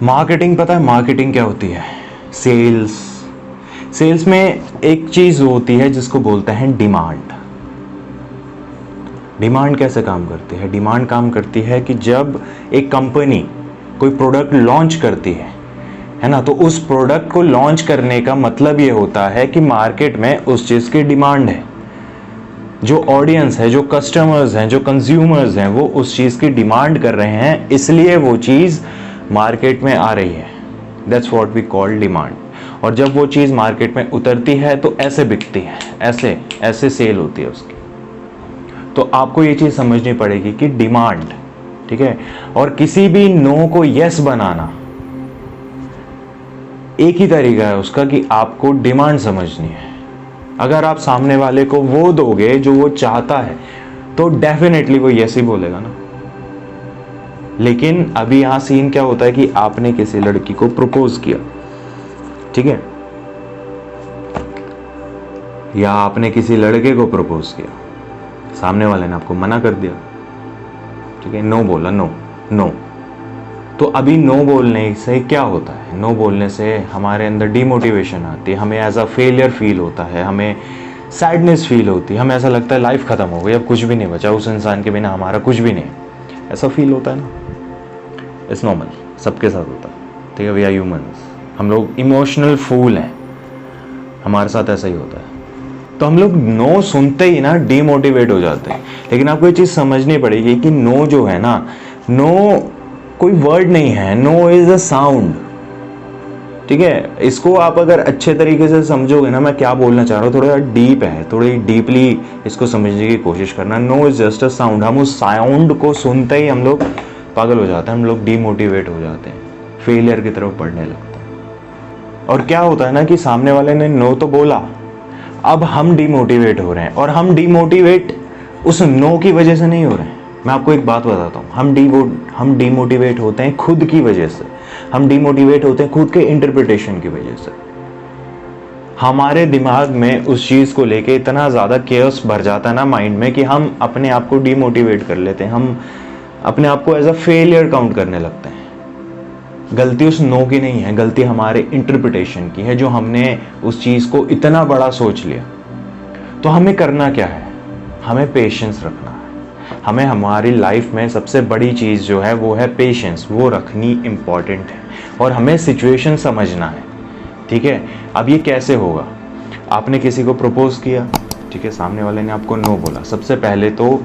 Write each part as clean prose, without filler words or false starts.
Marketing, पता है marketing क्या होती है? सेल्स। सेल्स में एक चीज होती है जिसको बोलते हैं डिमांड। डिमांड कैसे काम करती है? डिमांड काम करती है कि जब एक कंपनी कोई प्रोडक्ट लॉन्च करती है ना, तो उस प्रोडक्ट को लॉन्च करने का मतलब ये होता है कि मार्केट में उस चीज की डिमांड है। जो ऑडियंस है, जो कस्टमर्स हैं, जो कंज्यूमर्स हैं, वो उस चीज की डिमांड कर रहे हैं, इसलिए वो चीज मार्केट में आ रही है। That's what we call demand. और जब वो चीज मार्केट में उतरती है तो ऐसे बिकती है, ऐसे ऐसे सेल होती है उसकी। तो आपको ये चीज समझनी पड़ेगी कि डिमांड, ठीक है, और किसी भी नो को यस बनाना एक ही तरीका है उसका कि आपको डिमांड समझनी है। अगर आप सामने वाले को वो दोगे जो वो चाहता है तो डेफिनेटली वो यस ही बोलेगा ना। लेकिन अभी यहां सीन क्या होता है कि आपने किसी लड़की को प्रपोज किया, ठीक है, या आपने किसी लड़के को प्रपोज किया, सामने वाले ने आपको मना कर दिया, ठीक है, नो बोला, नो नो। तो अभी नो बोलने से क्या होता है? नो बोलने से हमारे अंदर डिमोटिवेशन आती है, हमें एज अ फेलियर फील होता है, हमें सैडनेस फील होती है, हमें ऐसा लगता है लाइफ खत्म हो गई, अब कुछ भी नहीं बचा, उस इंसान के बिना हमारा कुछ भी नहीं, ऐसा फील होता है ना। इट्स नॉर्मल, सबके साथ होता है, ठीक है, वी आर ह्यूमंस, हम लोग इमोशनल फूल हैं, हमारे साथ ऐसा ही होता है। तो हम लोग नो सुनते ही ना डीमोटिवेट हो जाते हैं। लेकिन आपको ये चीज समझनी पड़ेगी कि नो जो है ना, नो कोई वर्ड नहीं है, नो इज अ साउंड, ठीक है। इसको आप अगर अच्छे तरीके से समझोगे ना, मैं क्या बोलना चाह रहा हूँ, थोड़ा डीप है, थोड़ी डीपली इसको समझने की कोशिश करना। No is just a sound. हम उस साउंड को सुनते ही हम लोग पागल हो जाते हैं, हम लोग डीमोटिवेट हो जाते हैं, फेलियर की तरफ बढ़ने लगते हैं। और क्या होता है ना कि सामने वाले ने नो तो बोला, अब हम डीमोटिवेट हो रहे हैं, और हम डीमोटिवेट उस नो की वजह से नहीं हो रहे हैं। मैं आपको एक बात बताता हूँ, हम डीमोटिवेट होते हैं खुद की वजह से, हम डीमोटिवेट होते हैं खुद के इंटरप्रिटेशन की वजह से। हमारे दिमाग में उस चीज को लेके इतना ज्यादा केयर्स भर जाता है ना माइंड में कि हम अपने आप को डीमोटिवेट कर लेते हैं, हम अपने आप को एज अ फेलियर काउंट करने लगते हैं। गलती उस नो की नहीं है, गलती हमारे इंटरप्रिटेशन की है, जो हमने उस चीज को इतना बड़ा सोच लिया। तो हमें करना क्या है? हमें पेशेंस रखना है। हमें हमारी लाइफ में सबसे बड़ी चीज जो है वो है पेशेंस, वो रखनी इंपॉर्टेंट है। और हमें सिचुएशन समझना है, ठीक है। अब ये कैसे होगा? आपने किसी को प्रपोज किया, ठीक है, सामने वाले ने आपको नो बोला। सबसे पहले तो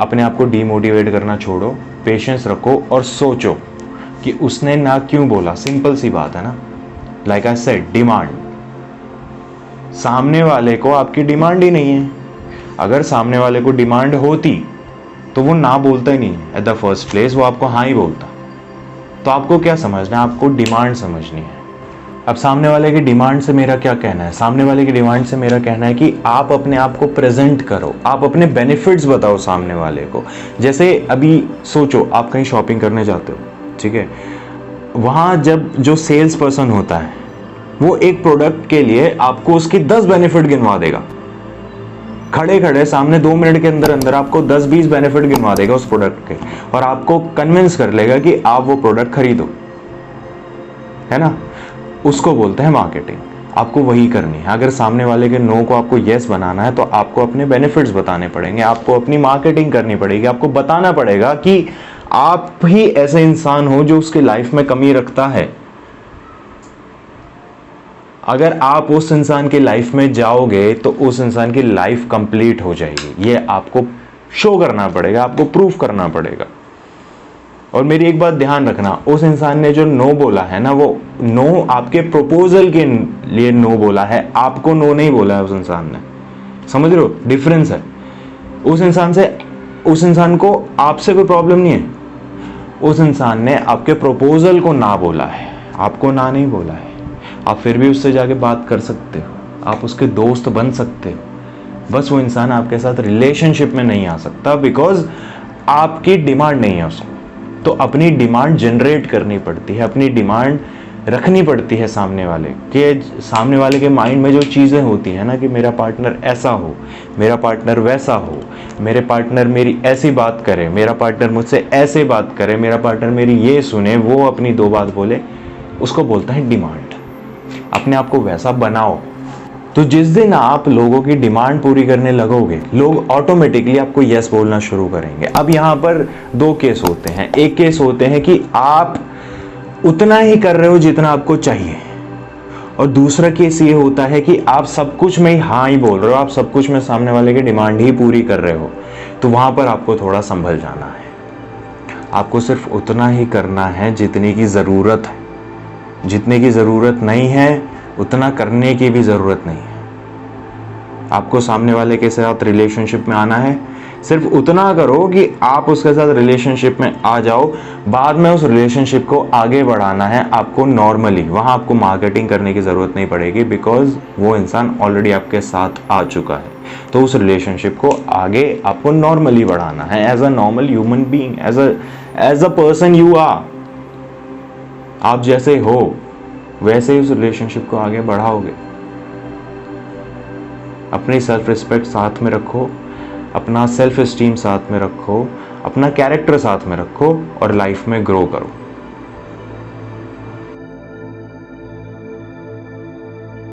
अपने आप को डीमोटिवेट करना छोड़ो, पेशेंस रखो और सोचो कि उसने ना क्यों बोला। सिंपल सी बात है ना, लाइक आई सेड, डिमांड। सामने वाले को आपकी डिमांड ही नहीं है। अगर सामने वाले को डिमांड होती तो वो ना बोलता ही नहीं एट द फर्स्ट प्लेस, वो आपको हाँ ही बोलता। तो आपको क्या समझना है? आपको डिमांड समझनी है। अब सामने वाले की डिमांड से मेरा क्या कहना है? सामने वाले की डिमांड से मेरा कहना है कि आप अपने आप को प्रेजेंट करो, आप अपने बेनिफिट्स बताओ सामने वाले को। जैसे अभी सोचो, आप कहीं शॉपिंग करने जाते हो, ठीक है, वहां जब जो सेल्स पर्सन होता है वो एक प्रोडक्ट के लिए आपको उसकी 10 बेनिफिट गिनवा देगा, खड़े खड़े सामने 2 मिनट के अंदर अंदर आपको 10-20 बेनिफिट गिनवा देगा उस प्रोडक्ट के, और आपको कन्विंस कर लेगा कि आप वो प्रोडक्ट खरीदो, है ना। उसको बोलते हैं मार्केटिंग। आपको वही करनी है। अगर सामने वाले के नो को आपको यस बनाना है तो आपको अपने बेनिफिट्स बताने पड़ेंगे, आपको अपनी मार्केटिंग करनी पड़ेगी, आपको बताना पड़ेगा कि आप ही ऐसे इंसान हो जो उसकी लाइफ में कमी रखता है। अगर आप उस इंसान की लाइफ में जाओगे तो उस इंसान की लाइफ कंप्लीट हो जाएगी। ये आपको शो करना पड़ेगा, आपको प्रूफ करना पड़ेगा। और मेरी एक बात ध्यान रखना, उस इंसान ने जो नो बोला है ना, वो नो आपके प्रपोजल के लिए नो बोला है, आपको नो नहीं बोला है उस इंसान ने। समझ रहे हो? डिफरेंस है। उस इंसान को आपसे कोई प्रॉब्लम नहीं है, उस इंसान ने आपके प्रपोजल को ना बोला है, आपको ना नहीं बोला है। आप फिर भी उससे जाके बात कर सकते हो, आप उसके दोस्त बन सकते हो। बस वो इंसान आपके साथ रिलेशनशिप में नहीं आ सकता बिकॉज आपकी डिमांड नहीं है उसको। तो अपनी डिमांड जनरेट करनी पड़ती है, अपनी डिमांड रखनी पड़ती है सामने वाले के माइंड में जो चीज़ें होती हैं ना कि मेरा पार्टनर ऐसा हो, मेरा पार्टनर वैसा हो, मेरे पार्टनर मेरी ऐसी बात करे, मेरा पार्टनर मुझसे ऐसे बात करे, मेरा पार्टनर मेरी ये सुने, वो अपनी दो बात बोले, उसको बोलता है डिमांड। अपने आप को वैसा बनाओ। तो जिस दिन आप लोगों की डिमांड पूरी करने लगोगे, लोग ऑटोमेटिकली आपको यस बोलना शुरू करेंगे। अब यहाँ पर दो केस होते हैं। एक केस होते हैं कि आप उतना ही कर रहे हो जितना आपको चाहिए, और दूसरा केस ये होता है कि आप सब कुछ में हाँ ही बोल रहे हो, आप सब कुछ में सामने वाले की डिमांड ही पूरी कर रहे हो। तो वहां पर आपको थोड़ा संभल जाना है। आपको सिर्फ उतना ही करना है जितने की ज़रूरत है। जितने की ज़रूरत नहीं है उतना करने की भी ज़रूरत नहीं है। आपको सामने वाले के साथ रिलेशनशिप में आना है, सिर्फ उतना करो कि आप उसके साथ रिलेशनशिप में आ जाओ। बाद में उस रिलेशनशिप को आगे बढ़ाना है आपको नॉर्मली। वहाँ आपको मार्केटिंग करने की ज़रूरत नहीं पड़ेगी, बिकॉज वो इंसान ऑलरेडी आपके साथ आ चुका है। तो उस रिलेशनशिप को आगे आपको नॉर्मली बढ़ाना है, as a normal human being, as a person you are. आप जैसे हो वैसे ही उस रिलेशनशिप को आगे बढ़ाओगे। अपनी सेल्फ रिस्पेक्ट साथ में रखो, अपना सेल्फ एस्टीम साथ में रखो, अपना कैरेक्टर साथ में रखो और लाइफ में ग्रो करो।